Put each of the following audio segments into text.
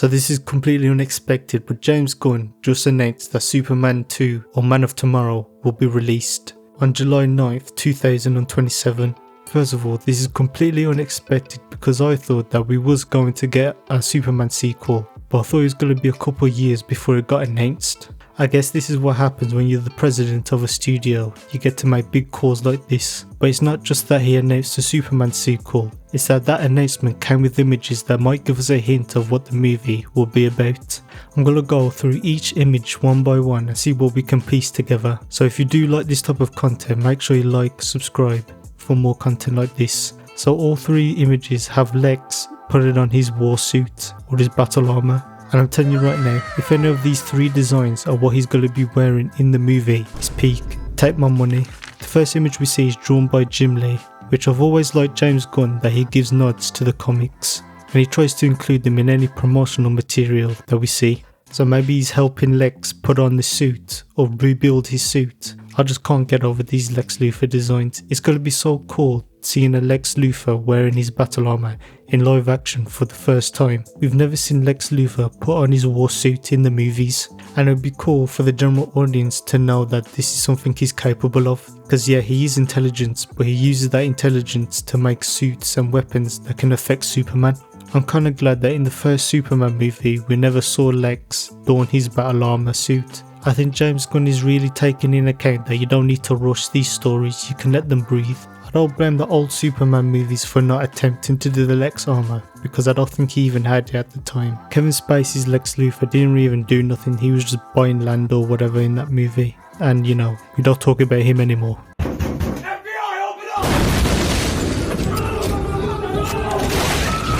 So this is completely unexpected, but James Gunn just announced that Superman 2 or Man of Tomorrow will be released on July 9th, 2027. First of all, this is completely unexpected because I thought that we was going to get a Superman sequel, but I thought it was going to be a couple of years before it got announced. I guess this is what happens when you're the president of a studio, you get to make big calls like this. But it's not just that he announced a Superman sequel, it's that announcement came with images that might give us a hint of what the movie will be about. I'm gonna go through each image one by one and see what we can piece together. So if you do like this type of content, make sure you like, subscribe for more content like this. So all three images have Lex put it on his Warsuit or his battle armor. And I'm telling you right now, if any of these three designs are what he's going to be wearing in the movie, it's peak. Take my money. The first image we see is drawn by Jim Lee, which I've always liked James Gunn that he gives nods to the comics, and he tries to include them in any promotional material that we see. So maybe he's helping Lex put on the suit or rebuild his suit. I just can't get over these Lex Luthor designs. It's going to be so cool seeing a Lex Luthor wearing his battle armor in live action for the first time. We've never seen Lex Luthor put on his war suit in the movies, and it would be cool for the general audience to know that this is something he's capable of. Because yeah, he is intelligent, but he uses that intelligence to make suits and weapons that can affect Superman. I'm kinda glad that in the first Superman movie we never saw Lex don his battle armor suit. I think James Gunn is really taking in account that you don't need to rush these stories, you can let them breathe. I don't blame the old Superman movies for not attempting to do the Lex armor, because I don't think he even had it at the time. Kevin Spacey's Lex Luthor didn't even do nothing, he was just buying land or whatever in that movie. And you know, we don't talk about him anymore.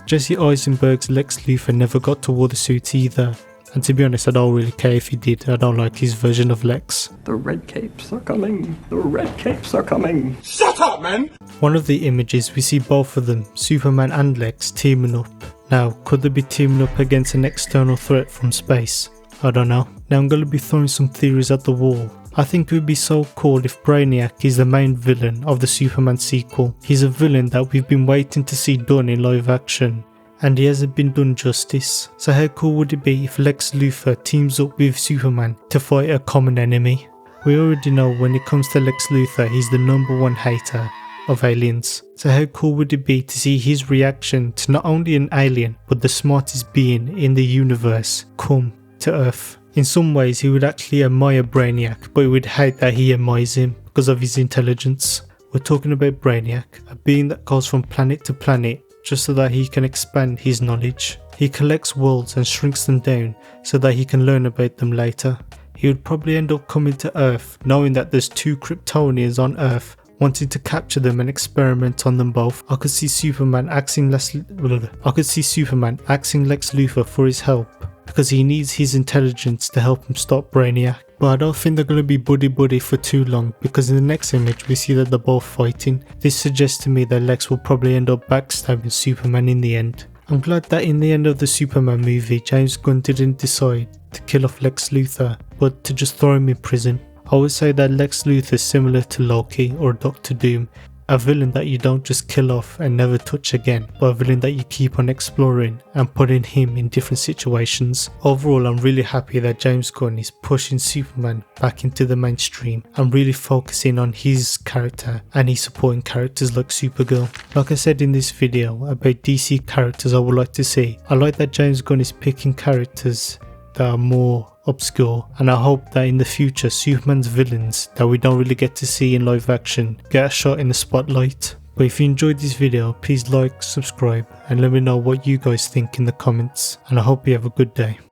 Jesse Eisenberg's Lex Luthor never got to wear the suit either. And to be honest, I don't really care if he did, I don't like his version of Lex. The red capes are coming, the red capes are coming. Shut up, man! One of the images we see both of them, Superman and Lex, teaming up. Now, could they be teaming up against an external threat from space? I don't know. Now I'm going to be throwing some theories at the wall. I think it would be so cool if Brainiac is the main villain of the Superman sequel. He's a villain that we've been waiting to see done in live action, and he hasn't been done justice. So how cool would it be if Lex Luthor teams up with Superman to fight a common enemy? We already know when it comes to Lex Luthor, he's the #1 hater of aliens. So how cool would it be to see his reaction to not only an alien, but the smartest being in the universe come to Earth? In some ways he would actually admire Brainiac, but he would hate that he admires him because of his intelligence. We're talking about Brainiac, a being that goes from planet to planet just so that he can expand his knowledge. He collects worlds and shrinks them down so that he can learn about them later. He would probably end up coming to Earth knowing that there's 2 Kryptonians on Earth, wanting to capture them and experiment on them both. I could see Superman asking Lex Luthor for his help because he needs his intelligence to help him stop Brainiac. But I don't think they're going to be buddy-buddy for too long, because in the next image we see that they're both fighting. This suggests to me that Lex will probably end up backstabbing Superman in the end. I'm glad that in the end of the Superman movie, James Gunn didn't decide to kill off Lex Luthor, but to just throw him in prison. I would say that Lex Luthor is similar to Loki or Dr. Doom, a villain that you don't just kill off and never touch again, but a villain that you keep on exploring and putting him in different situations. Overall, I'm really happy that James Gunn is pushing Superman back into the mainstream and really focusing on his character, and he's supporting characters like Supergirl. Like I said in this video about DC characters I would like to see, I like that James Gunn is picking characters that are more obscure, and I hope that in the future Superman's villains that we don't really get to see in live action get a shot in the spotlight. But if you enjoyed this video, please like, subscribe, and let me know what you guys think in the comments, and I hope you have a good day.